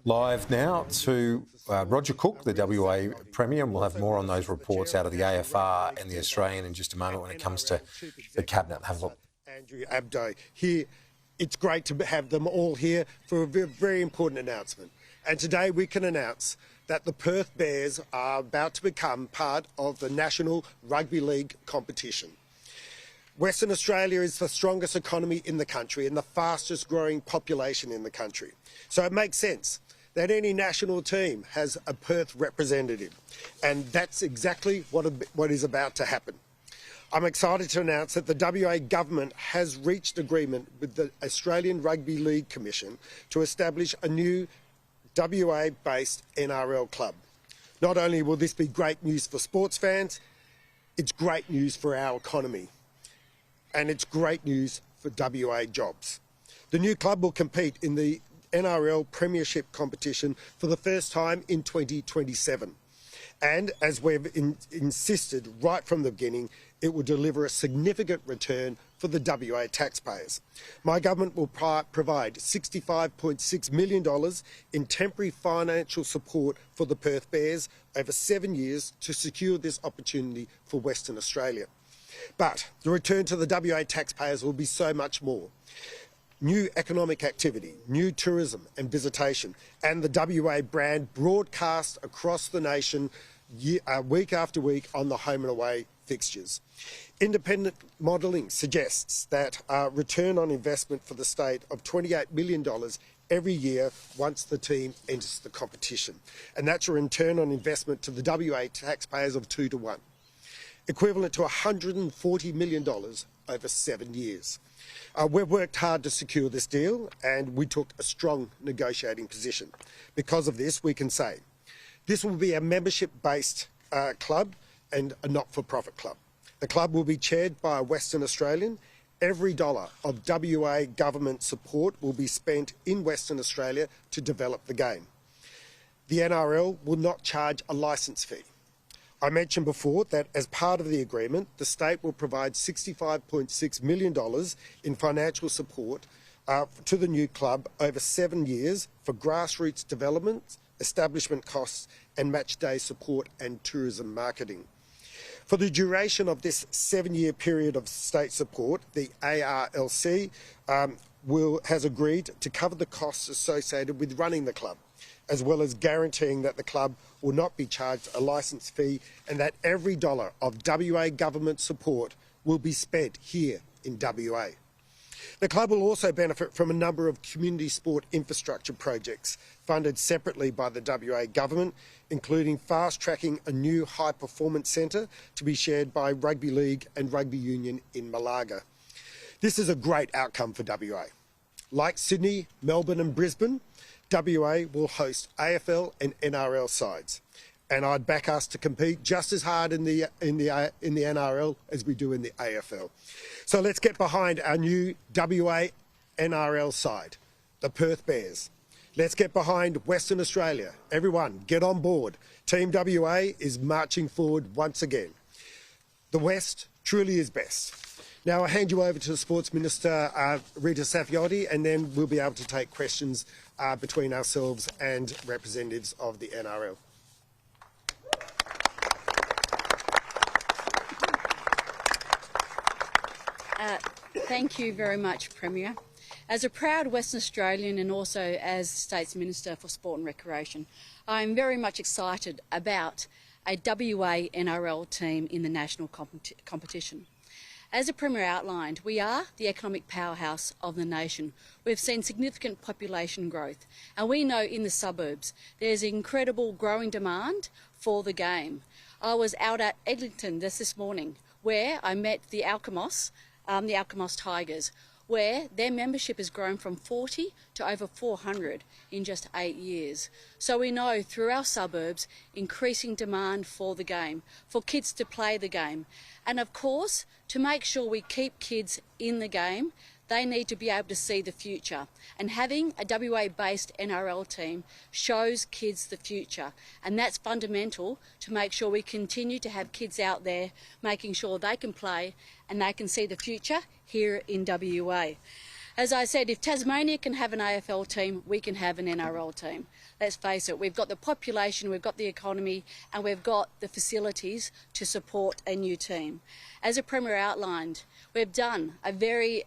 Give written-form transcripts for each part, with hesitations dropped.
Live now to Roger Cook, the WA Premier, and we'll have more on those reports out of the AFR and the Australian in just a moment when it comes to the Cabinet. Have a look. Andrew Abdo here. It's great to have them all here for a very important announcement. And today we can announce that the Perth Bears are about to become part of the National Rugby League competition. Western Australia is the strongest economy in the country and the fastest growing population in the country. So it makes sense that any national team has a Perth representative. And that's exactly what is about to happen. I'm excited to announce that the WA government has reached agreement with the Australian Rugby League Commission to establish a new WA-based NRL club. Not only will this be great news for sports fans, it's great news for our economy. And it's great news for WA jobs. The new club will compete in the NRL Premiership competition for the first time in 2027. And as we've insisted right from the beginning, it will deliver a significant return for the WA taxpayers. My government will provide $65.6 million in temporary financial support for the Perth Bears over 7 years to secure this opportunity for Western Australia. But the return to the WA taxpayers will be so much more. New economic activity, new tourism and visitation, and the WA brand broadcast across the nation week after week on the home and away fixtures. Independent modelling suggests that a return on investment for the state of $28 million every year once the team enters the competition. And that's a return on investment to the WA taxpayers of 2 to 1. Equivalent to $140 million over 7 years. We've worked hard to secure this deal and we took a strong negotiating position. Because of this, we can say this will be a membership-based club and a not-for-profit club. The club will be chaired by a Western Australian. Every dollar of WA government support will be spent in Western Australia to develop the game. The NRL will not charge a licence fee. I mentioned before that as part of the agreement, the state will provide $65.6 million in financial support to the new club over 7 years for grassroots development, establishment costs and match day support and tourism marketing. For the duration of this 7-year period of state support, the ARLC has agreed to cover the costs associated with running the club, as well as guaranteeing that the club will not be charged a licence fee and that every dollar of WA government support will be spent here in WA. The club will also benefit from a number of community sport infrastructure projects funded separately by the WA government, including fast-tracking a new high-performance centre to be shared by Rugby League and Rugby Union in Malaga. This is a great outcome for WA. Like Sydney, Melbourne and Brisbane, WA will host AFL and NRL sides, and I'd back us to compete just as hard in the NRL as we do in the AFL. So let's get behind our new WA NRL side, the Perth Bears. Let's get behind Western Australia. Everyone, get on board. Team WA is marching forward once again. The West truly is best. Now I'll hand you over to the Sports Minister, Rita Saffioti, and then we'll be able to take questions between ourselves and representatives of the NRL. Thank you very much, Premier. As a proud Western Australian and also as State's Minister for Sport and Recreation, I'm very much excited about a WA NRL team in the national competition. As the Premier outlined, we are the economic powerhouse of the nation. We've seen significant population growth, and we know in the suburbs there's incredible growing demand for the game. I was out at Eglinton this morning where I met the Alkimos Tigers, where their membership has grown from 40 to over 400 in just 8 years. So we know through our suburbs, increasing demand for the game, for kids to play the game. And of course, to make sure we keep kids in the game, they need to be able to see the future. And having a WA-based NRL team shows kids the future. And that's fundamental to make sure we continue to have kids out there making sure they can play and they can see the future here in WA. As I said, if Tasmania can have an AFL team, we can have an NRL team. Let's face it, we've got the population, we've got the economy, and we've got the facilities to support a new team. As the Premier outlined, we've done a very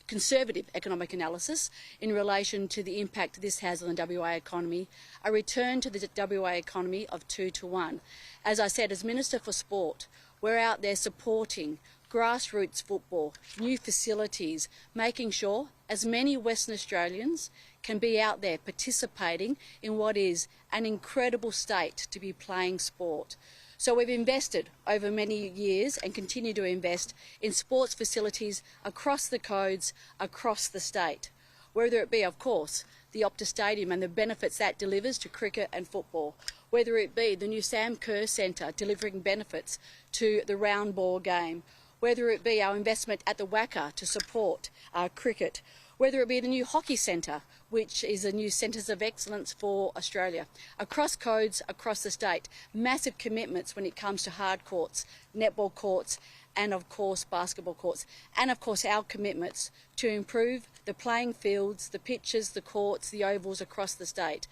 conservative economic analysis in relation to the impact this has on the WA economy, a return to the WA economy of 2 to 1. As I said, as Minister for Sport, we're out there supporting grassroots football, new facilities, making sure as many Western Australians can be out there participating in what is an incredible state to be playing sport. So we've invested over many years and continue to invest in sports facilities across the codes, across the state. Whether it be, of course, the Optus Stadium and the benefits that delivers to cricket and football, whether it be the new Sam Kerr Centre delivering benefits to the round ball game, whether it be our investment at the WACA to support cricket, whether it be the new hockey centre, which is a new centres of excellence for Australia. Across codes, across the state, massive commitments when it comes to hard courts, netball courts, and of course basketball courts, and of course our commitments to improve the playing fields, the pitches, the courts, the ovals across the state.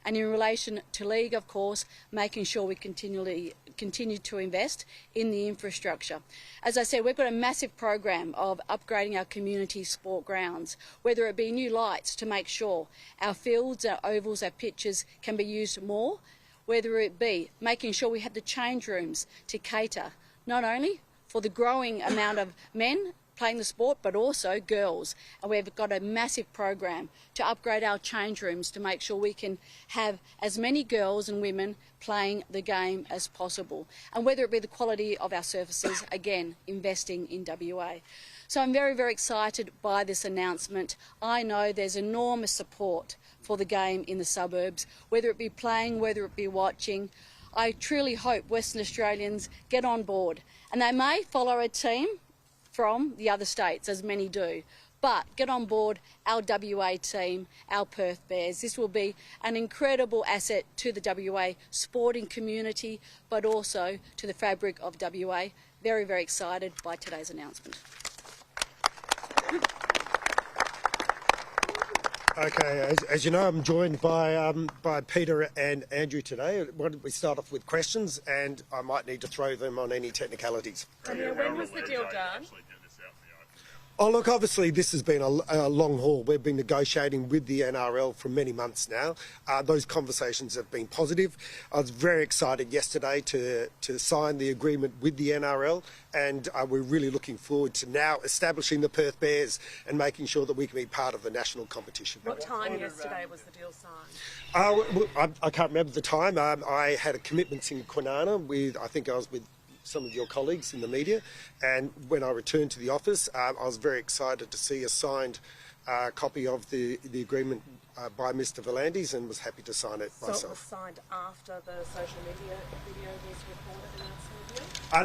And in relation to league, of course, making sure we continue to invest in the infrastructure. As I said, we've got a massive program of upgrading our community sport grounds, whether it be new lights to make sure our fields, our ovals, our pitches can be used more, whether it be making sure we have the change rooms to cater not only for the growing amount of men playing the sport, but also girls. And we've got a massive program to upgrade our change rooms to make sure we can have as many girls and women playing the game as possible. And whether it be the quality of our services, again, investing in WA. So I'm very, very excited by this announcement. I know there's enormous support for the game in the suburbs, whether it be playing, whether it be watching. I truly hope Western Australians get on board, and they may follow a team from the other states, as many do, but get on board our WA team, our Perth Bears. This will be an incredible asset to the WA sporting community, but also to the fabric of WA. Very, very excited by today's announcement. Okay, as you know, I'm joined by Peter and Andrew today. Why don't we start off with questions, and I might need to throw them on any technicalities. When was the deal done? Oh, look, obviously this has been a long haul. We've been negotiating with the NRL for many months now. Those conversations have been positive. I was very excited yesterday to sign the agreement with the NRL, and we're really looking forward to now establishing the Perth Bears and making sure that we can be part of the national competition. What time yesterday was the deal signed? I can't remember the time. I had a commitment in Kwinana I think I was with some of your colleagues in the media, and when I returned to the office, I was very excited to see a signed copy of the agreement by Mr. Volandis, and was happy to sign it myself. So it was signed after the social media video was recorded and announced?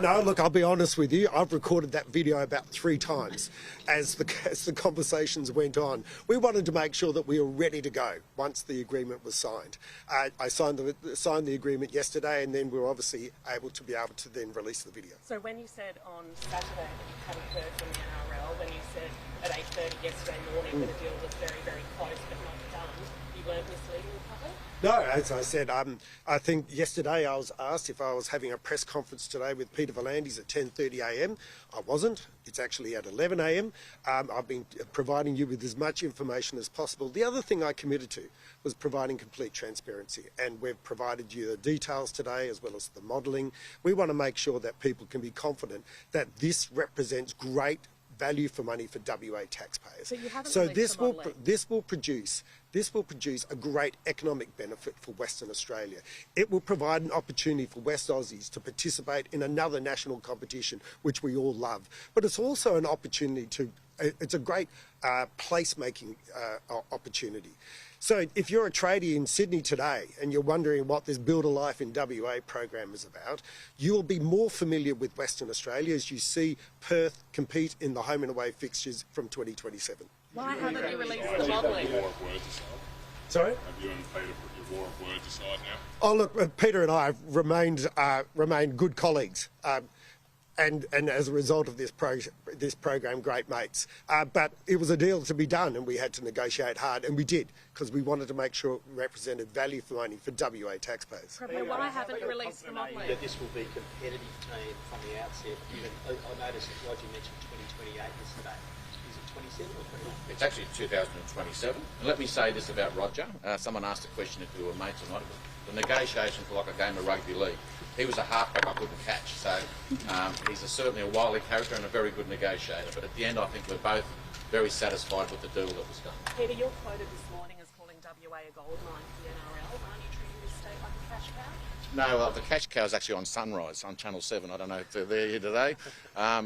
No, look, I'll be honest with you. I've recorded that video about 3 times as the conversations went on. We wanted to make sure that we were ready to go once the agreement was signed. I signed the agreement yesterday, and then we were obviously able to then release the video. So when you said on Saturday that you hadn't heard from the NRL, when you said at 8:30 yesterday morning that the deal was very, very close but not done, you weren't misleading the public? No, as I said, I think yesterday I was asked if I was having a press conference today with Peter Volandis at 10:30 a.m. I wasn't. It's actually at 11 a.m. I've been providing you with as much information as possible. The other thing I committed to was providing complete transparency, and we've provided you the details today as well as the modelling. We want to make sure that people can be confident that this represents great value for money for WA taxpayers. So you haven't so released the modelling. This will produce a great economic benefit for Western Australia. It will provide an opportunity for West Aussies to participate in another national competition, which we all love. But it's also an opportunity it's a great placemaking opportunity. So if you're a tradie in Sydney today and you're wondering what this Build a Life in WA program is about, you'll be more familiar with Western Australia as you see Perth compete in the home and away fixtures from 2027. Why haven't you released the modelling? Sorry? Have you and Peter put your war of words aside now? Oh, look, Peter and I have remained good colleagues. and as a result of this program, great mates. But it was a deal to be done, and we had to negotiate hard, and we did, because we wanted to make sure it represented value for money for WA taxpayers. Premier, why haven't you released the modelling? That this will be competitive team from the outset. Even I noticed that Roger mentioned 2028 yesterday. Is it 27 or 29? It's actually 2027. And let me say this about Roger. Someone asked a question if we were mates or not. The negotiations were like a game of rugby league. He was a halfback I couldn't catch, so he's certainly a wily character and a very good negotiator. But at the end, I think we're both very satisfied with the deal that was done. Peter, you're quoted this morning as calling WA a gold mine for the NRL. Aren't you treating this state like a cash cow? No, the cash cow is actually on Sunrise on Channel 7. I don't know if they're there here today.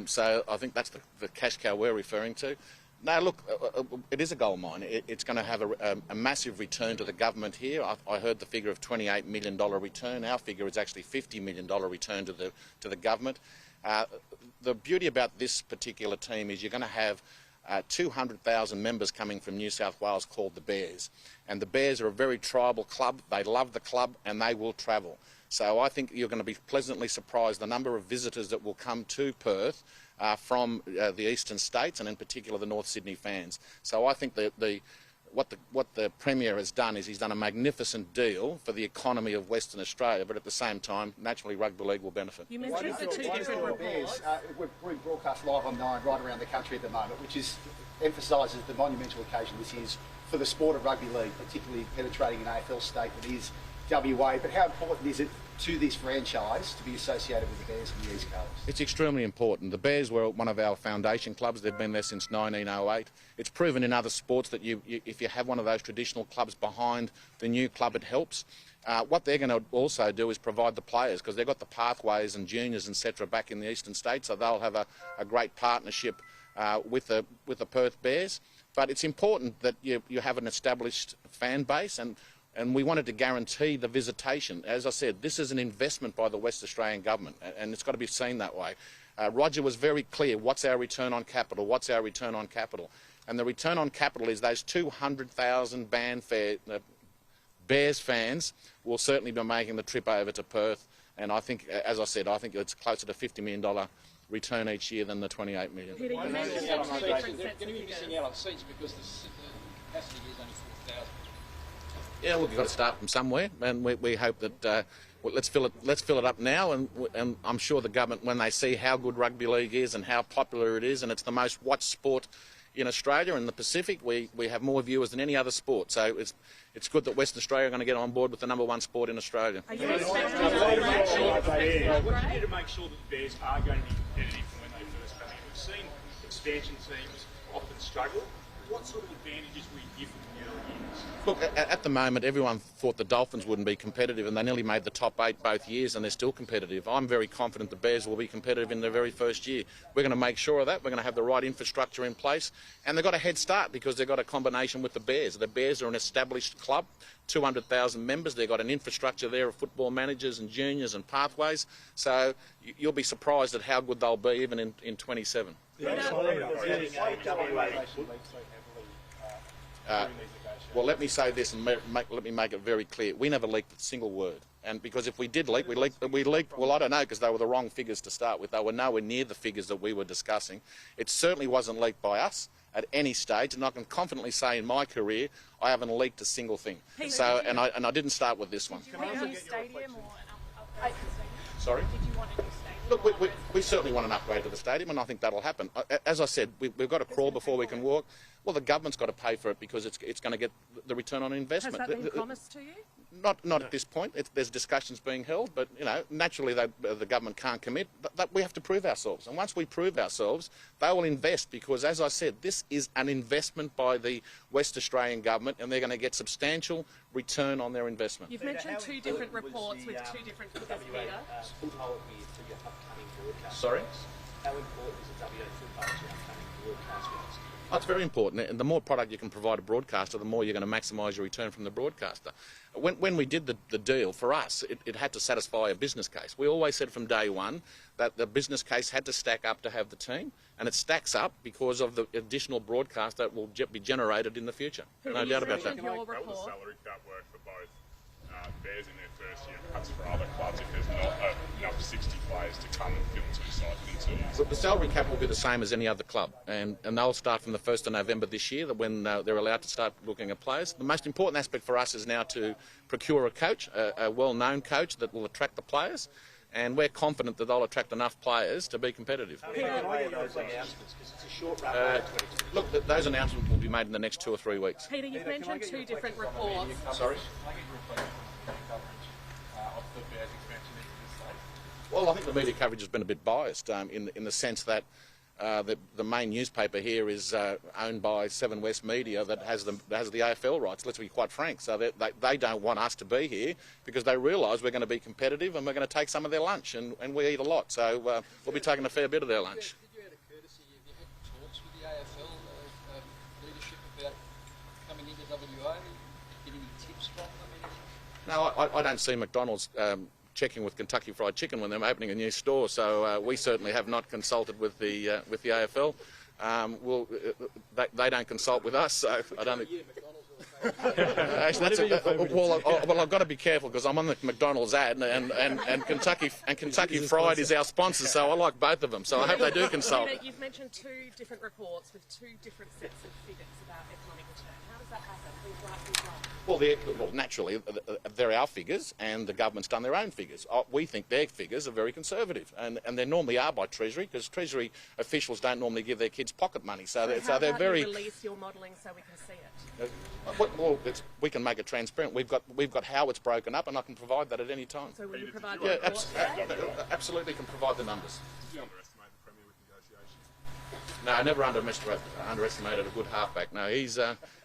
So I think that's the cash cow we're referring to. No, look, it is a gold mine. It's going to have a massive return to the government here. I heard the figure of $28 million return. Our figure is actually $50 million return to the government. The beauty about this particular team is you're going to have 200,000 members coming from New South Wales called the Bears. And the Bears are a very tribal club. They love the club and they will travel. So I think you're going to be pleasantly surprised the number of visitors that will come to Perth from the eastern states, and in particular the North Sydney fans. So I think what the Premier has done is he's done a magnificent deal for the economy of Western Australia, but at the same time, naturally, rugby league will benefit. You mentioned the two different reports. We're broadcast live on 9 right around the country at the moment, which emphasises the monumental occasion this is for the sport of rugby league, particularly penetrating an AFL state that is WA. But how important is it to this franchise to be associated with the Bears and the East Coast? It's extremely important. The Bears were one of our foundation clubs. They've been there since 1908. It's proven in other sports that if you have one of those traditional clubs behind the new club, it helps. What they're going to also do is provide the players, because they've got the pathways and juniors, etc., back in the eastern states, so they'll have a great partnership with the Perth Bears. But it's important that you have an established fan base, and we wanted to guarantee the visitation. As I said, this is an investment by the West Australian government, and it's got to be seen that way. Roger was very clear, what's our return on capital, what's our return on capital? And the return on capital is those 200,000 Bears fans will certainly be making the trip over to Perth, and I think, as I said, I think it's closer to $50 million return each year than the $28 million. Peter, you mentioned the two different sets of Going to be figures. missing out on seats because the capacity is only 4,000. Yeah, look, you've got to start from somewhere, and we hope that let's fill it up now, and I'm sure the government, when they see how good rugby league is and how popular it is, and it's the most watched sport in Australia and the Pacific, we have more viewers than any other sport. So it's good that Western Australia are going to get on board with the #1 sport in Australia. Are you expecting an upgrade? We need to make sure that the Bears are going to be competitive when they first come in. We've seen expansion teams often struggle. What sort of advantages will you give them in the early years? Look, at the moment, everyone thought the Dolphins wouldn't be competitive, and they nearly made the top 8 both years, and they're still competitive. I'm very confident the Bears will be competitive in their very first year. We're going to make sure of that. We're going to have the right infrastructure in place, and they've got a head start because they've got a combination with the Bears. The Bears are an established club, 200,000 members. They've got an infrastructure there of football managers and juniors and pathways. So you'll be surprised at how good they'll be even in 27. Well, let me say this and let me make it very clear. We never leaked a single word. And because if we did leak, we leaked, well, I don't know, because they were the wrong figures to start with. They were nowhere near the figures that we were discussing. It certainly wasn't leaked by us at any stage, and I can confidently say in my career, I haven't leaked a single thing. So, and I didn't start with this one. Did you want a new stadium or an upgrade to the stadium? Sorry? Did you want a new stadium? Look, we certainly want an upgrade to the stadium, and I think that'll happen. As I said, we've got to crawl before we can walk. Well, the government's got to pay for it because it's going to get the return on investment. Has that been promised to you? Not at this point. There's discussions being held, but naturally the government can't commit. But we have to prove ourselves, and once we prove ourselves, they will invest because, as I said, this is an investment by the West Australian government, and they're going to get substantial return on their investment. You've mentioned two different reports with two different figures, Peter. Foothold here for your upcoming broadcast. Sorry? How important is the WA foothold to your upcoming broadcast rights? Oh, it's very important, and the more product you can provide a broadcaster, the more you're going to maximise your return from the broadcaster. When we did the deal, for us, it had to satisfy a business case. We always said from day one that the business case had to stack up to have the team, and it stacks up because of the additional broadcast that will be generated in the future. No doubt about that. Your How will the report. salary cap work for both Bears in their first year, perhaps for other clubs, if there's not enough 60 players to come and fill two sides within 2 years? Look, the salary cap will be the same as any other club, and they'll start from the 1st of November this year, when they're allowed to start looking at players. The most important aspect for us is now to procure a coach, a well-known coach that will attract the players, and we're confident that they'll attract enough players to be competitive. Look, those announcements will be made in the next 2 or 3 weeks. Peter, you've mentioned two different reports. Sorry? Well, I think the media coverage has been a bit biased in the sense that the main newspaper here is owned by Seven West Media that has the AFL rights. Let's be quite frank. So they don't want us to be here because they realise we're going to be competitive and we're going to take some of their lunch, and we eat a lot. So we'll be taking a fair bit of their lunch. Did you have a courtesy? Have you had talks with the AFL leadership about coming into WA? Get any tips from them? No, I don't see McDonald's checking with Kentucky Fried Chicken when they're opening a new store, so we certainly have not consulted with the AFL. They don't consult with us, so I don't think... Actually, well, I've got to be careful because I'm on the McDonald's ad, and Kentucky Fried is our sponsor, so I like both of them. So I hope they do consult. Peter, you've mentioned two different reports with two different sets of figures about economic return. How does that happen? Who's right, who's wrong? Well, naturally, they're our figures, and the government's done their own figures. We think their figures are very conservative, and they normally are by Treasury, because Treasury officials don't normally give their kids pocket money. So they're very. You release your modelling so we can see it? Well, we can make it transparent. We've got how it's broken up, and I can provide that at any time. So will you provide the report? Absolutely can provide the numbers. Did you underestimate the Premier with negotiations? No, I never underestimated a good halfback. No, he's,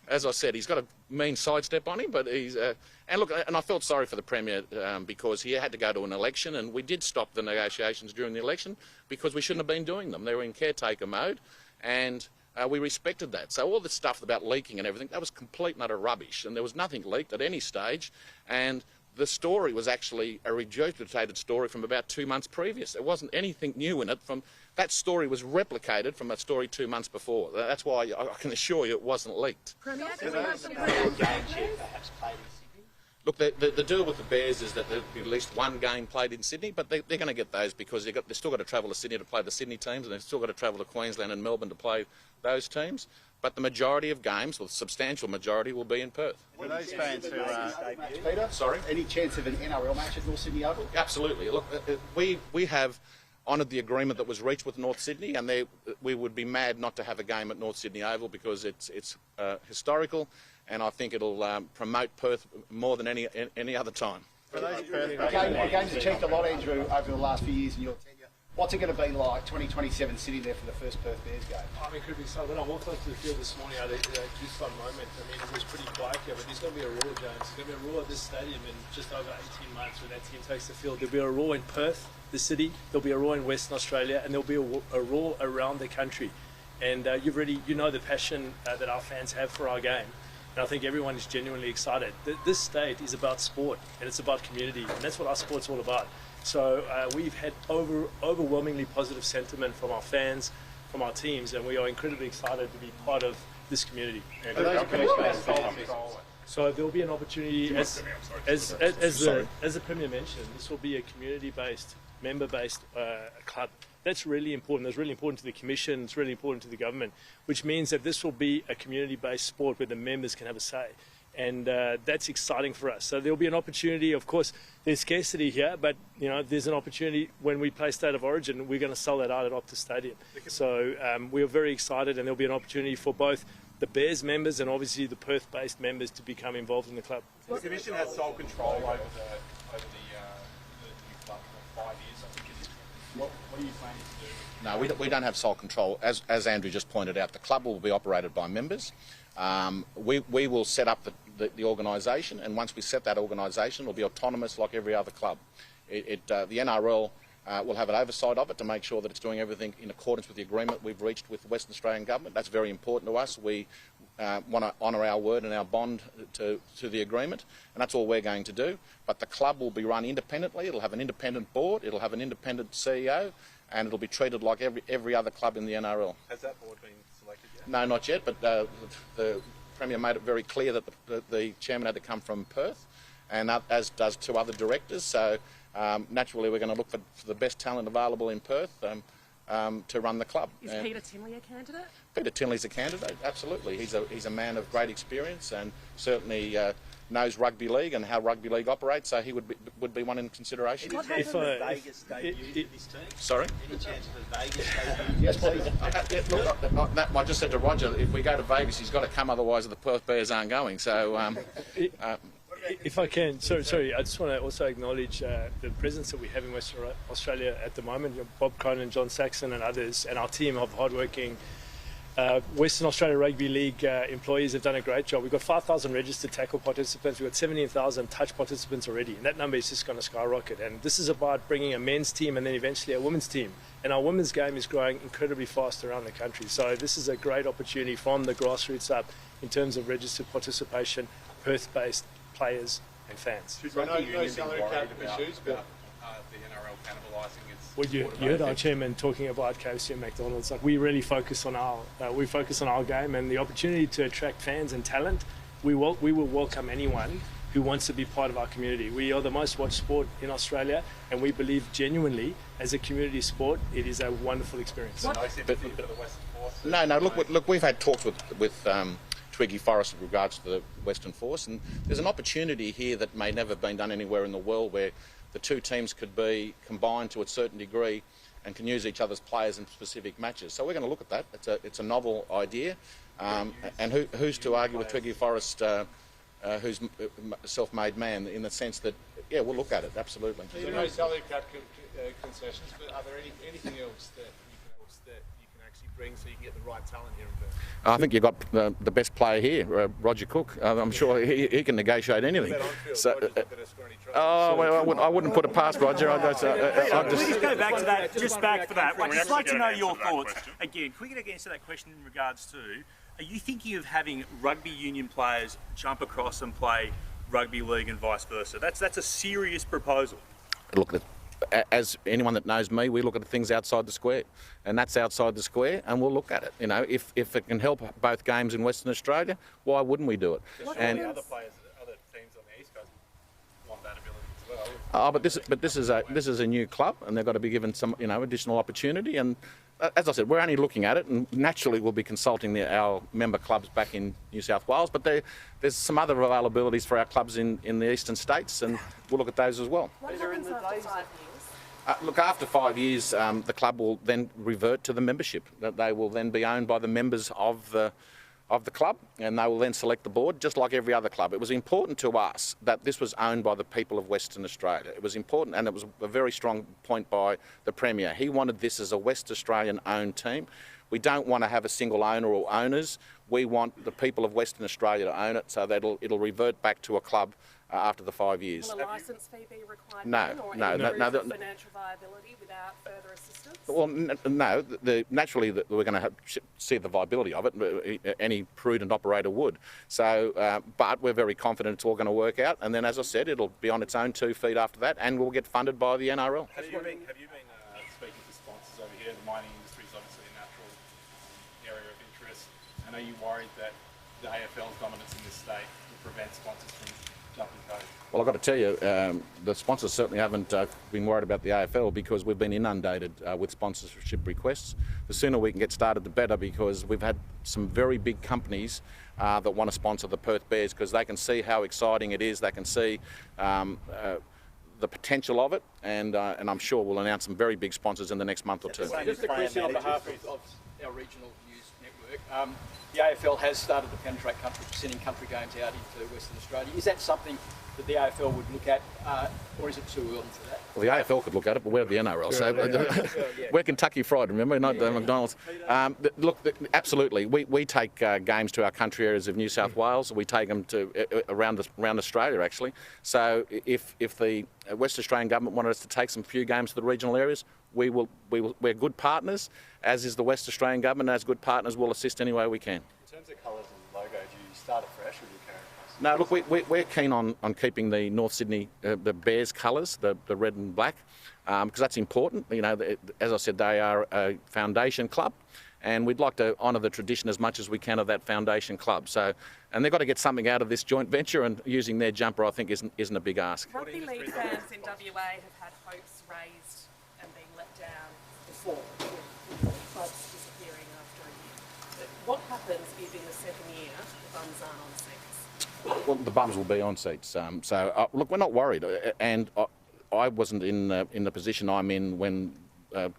as I said, he's got a mean sidestep on him, but he's... and look, and I felt sorry for the Premier because he had to go to an election, and we did stop the negotiations during the election because we shouldn't have been doing them. They were in caretaker mode, and we respected that. So all this stuff about leaking and everything, that was complete and utter rubbish, and there was nothing leaked at any stage, and the story was actually a regurgitated story from about 2 months previous. There wasn't anything new in it. That story was replicated from a story 2 months before. That's why I can assure you it wasn't leaked. Premier, Look, the deal with the Bears is that there'll be at least one game played in Sydney, but they're going to get those because they've still got to travel to Sydney to play the Sydney teams, and they've still got to travel to Queensland and Melbourne to play those teams. But the majority of games, well, the substantial majority, will be in Perth. For those fans who are... Peter? Sorry? Any chance of an NRL match at North Sydney Oval? Absolutely. Look, we have honoured the agreement that was reached with North Sydney, and we would be mad not to have a game at North Sydney Oval because it's historical, and I think it'll promote Perth more than any other time. For those Perth games have changed a lot, Andrew, over the last few years in your tenure. What's it going to be like 2027 sitting there for the first Perth Bears game? I mean, it could be something. When I walked onto the field this morning, I had a goosebump moment. I mean, it was pretty quiet here, but there's going to be a roar, James. There's going to be a roar at this stadium in just over 18 months when that team takes the field. There'll be a roar in Perth, the city. There'll be a roar in Western Australia, and there'll be a roar around the country. And you know the passion that our fans have for our game. And I think everyone is genuinely excited. This state is about sport, and it's about community, and that's what our sport's all about. So we've had overwhelmingly positive sentiment from our fans, from our teams, and we are incredibly excited to be part of this community. So there will be an opportunity, as the Premier mentioned, this will be a community-based, member-based club. That's really important. That's really important to the Commission. It's really important to the government, which means that this will be a community-based sport where the members can have a say. And that's exciting for us. So there'll be an opportunity. Of course, there's scarcity here, but there's an opportunity when we play State of Origin. We're going to sell that out at Optus Stadium. So we are very excited, and there'll be an opportunity for both the Bears members and obviously the Perth-based members to become involved in the club. The Commission has sole control over the new club for 5 years, I think it is. What are you planning to do? No, we don't have sole control. As Andrew just pointed out, the club will be operated by members. We will set up the organisation, and once we set that organisation, it will be autonomous like every other club. The NRL will have an oversight of it to make sure that it's doing everything in accordance with the agreement we've reached with the Western Australian Government. That's very important to us. We want to honour our word and our bond to the agreement, and that's all we're going to do. But the club will be run independently. It'll have an independent board. It'll have an independent CEO, and it'll be treated like every other club in the NRL. Has that board been selected yet? No, not yet, but the Premier made it very clear that the chairman had to come from Perth, and as does 2 other directors. So naturally, we're going to look for the best talent available in Perth to run the club. Is Peter Tinley a candidate? Peter Tinley's a candidate, absolutely. He's a man of great experience and certainly knows rugby league and how rugby league operates, so he would be one in consideration. If Vegas debut for this team? Sorry? Any chance of a Vegas debut? Yes, please. Look, I just said to Roger, if we go to Vegas, he's got to come, otherwise the Perth Bears aren't going. So, if I can, sorry, I just want to also acknowledge the presence that we have in Western Australia at the moment. Bob Cronin, John Saxon and others, and our team of hardworking Western Australia Rugby League employees have done a great job. We've got 5,000 registered tackle participants. We've got 17,000 touch participants already, and that number is just going to skyrocket. And this is about bringing a men's team and then eventually a women's team. And our women's game is growing incredibly fast around the country. So this is a great opportunity from the grassroots up in terms of registered participation, Perth-based players and fans. No salary cap issues, but the NRL cannibalising its. Well, you heard our chairman talking about KFC and McDonald's. Like, we really focus on our game and the opportunity to attract fans and talent. We will welcome anyone who wants to be part of our community. We are the most watched sport in Australia, and we believe genuinely, as a community sport, it is a wonderful experience. No, look, we've had talks with Twiggy Forrest with regards to the Western Force, and there's an opportunity here that may never have been done anywhere in the world, where the 2 teams could be combined to a certain degree and can use each other's players in specific matches. So we're going to look at that. It's a novel idea, and who's to argue with Twiggy Forrest, who's a self-made man, in the sense that, yeah, we'll look at it, absolutely. There are no salary cap concessions, but are there anything else that you can actually bring so you can get the right talent here in Perth? I think you've got the best player here, Roger Cook. I'm sure he can negotiate anything. So, I wouldn't put it past Roger. Can we just go back to that, just back for that? I'd just like to know your thoughts. Again, can we get against that question in regards to, are you thinking of having rugby union players jump across and play rugby league and vice versa? That's a serious proposal. Look, as anyone that knows me, we look at things outside the square, and that's outside the square, and we'll look at it. You know, if it can help both games in Western Australia, why wouldn't we do it? And other players, other teams on the East Coast want that ability as well. Oh, but this is a new club, and they've got to be given some additional opportunity. And as I said, we're only looking at it, and naturally we'll be consulting our member clubs back in New South Wales. But there's some other availabilities for our clubs in the eastern states, and we'll look at those as well. What happens after 5 years? Look, after 5 years, the club will then revert to the membership. They will then be owned by the members of the club, and they will then select the board, just like every other club. It was important to us that this was owned by the people of Western Australia. It was important, and it was a very strong point by the Premier. He wanted this as a West Australian-owned team. We don't want to have a single owner or owners. We want the people of Western Australia to own it, so that it'll revert back to a club after the 5 years. Will a licence fee be required? No. Financial viability without further assistance? Well, no. Naturally, we're going to see the viability of it. Any prudent operator would. So, but we're very confident it's all going to work out. And then, as I said, it'll be on its own 2 feet after that, and we'll get funded by the NRL. Have you been speaking to sponsors over here? The mining industry is obviously a natural area of interest. And are you worried that the AFL's dominance in this state will prevent sponsors from jumping code? Well, I've got to tell you, the sponsors certainly haven't been worried about the AFL, because we've been inundated with sponsorship requests. The sooner we can get started, the better, because we've had some very big companies that want to sponsor the Perth Bears, because they can see how exciting it is. They can see the potential of it, and I'm sure we'll announce some very big sponsors in the next month or 2. Just a question on behalf of our regional news network. The AFL has started to penetrate sending country games out into Western Australia. Is that something that the AFL would look at, or is it too early for that? Well, the AFL could look at it, but we're the NRL, so we're Kentucky Fried, remember, not McDonald's. Look, absolutely, we take games to our country areas of New South Wales. We take them to around Australia, actually. So if the West Australian government wanted us to take some few games to the regional areas, we're good partners, as is the West Australian government. As good partners, we'll assist any way we can. In terms of colours and logo, do you start afresh or do you carry it? No, look, we're keen on keeping the North Sydney, the Bears colours, the red and black, because that's important. You know, as I said, they are a foundation club, and we'd like to honour the tradition as much as we can of that foundation club. So, and they've got to get something out of this joint venture, and using their jumper, I think, isn't a big ask. Rugby league fans in WA have had hopes raised and been let down before, with clubs disappearing after a year. But what happens if in the second year the bums aren't on seats? Well, the bums will be on seats. Look, we're not worried, and I wasn't in the position I'm in when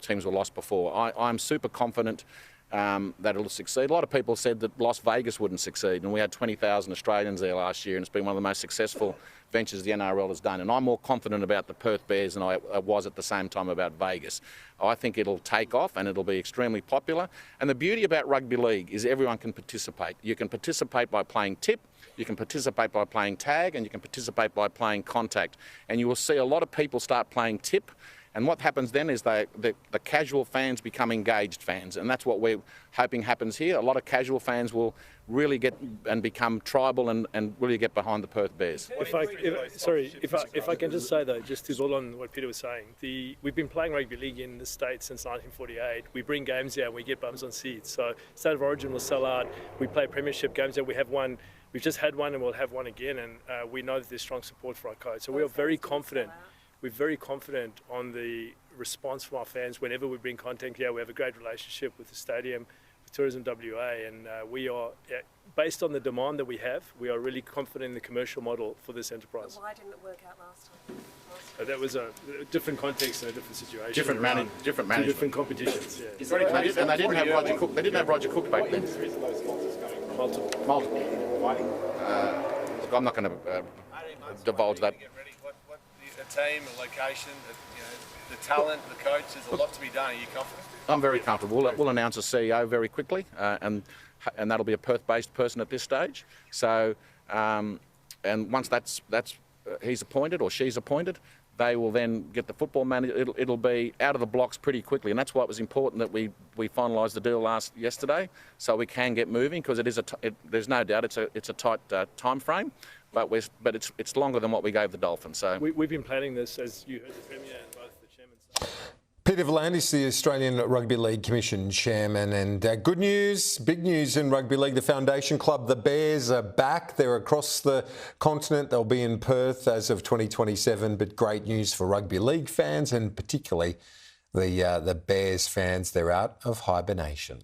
teams were lost before. I'm super confident that it'll succeed. A lot of people said that Las Vegas wouldn't succeed, and we had 20,000 Australians there last year, and it's been one of the most successful ventures the NRL has done. And I'm more confident about the Perth Bears than I was at the same time about Vegas. I think it'll take off and it'll be extremely popular. And the beauty about rugby league is everyone can participate. You can participate by playing tip, you can participate by playing tag, and you can participate by playing contact. And you will see a lot of people start playing tip. And what happens then is the casual fans become engaged fans, and that's what we're hoping happens here. A lot of casual fans will really get and become tribal and really get behind the Perth Bears. If I can just say though, just to build on what Peter was saying, we've been playing rugby league in the States since 1948. We bring games out and we get bums on seats. So State of Origin will sell out. We play premiership games out. We have one. We've just had one and we'll have one again, and we know that there's strong support for our coach. So we are very confident. We're very confident on the response from our fans whenever we bring content here. We have a great relationship with the stadium, with Tourism WA, and we are, based on the demand that we have, we are really confident in the commercial model for this enterprise. But why didn't it work out last time? That was a different context and a different situation. Different management. Different competitions, yeah. And they didn't have Roger Cook. They didn't have Roger Cook back then. Multiple. Look, I'm not going to divulge that. Team, the location, the talent, the coach, there's a lot to be done. Are you confident? I'm very comfortable. We'll announce a CEO very quickly, and that'll be a Perth-based person at this stage. So, and once that's he's appointed or she's appointed, they will then get the football manager. It'll be out of the blocks pretty quickly, and that's why it was important that we finalised the deal yesterday, so we can get moving, because there's no doubt it's a tight time frame. But it's longer than what we gave the Dolphins. So we've been planning this, as you heard the Premier and both the chairman say. Peter V'landys, the Australian Rugby League Commission Chairman, and good news, big news in rugby league. The foundation club, the Bears, are back. They're across the continent. They'll be in Perth as of 2027. But great news for rugby league fans, and particularly the Bears fans. They're out of hibernation.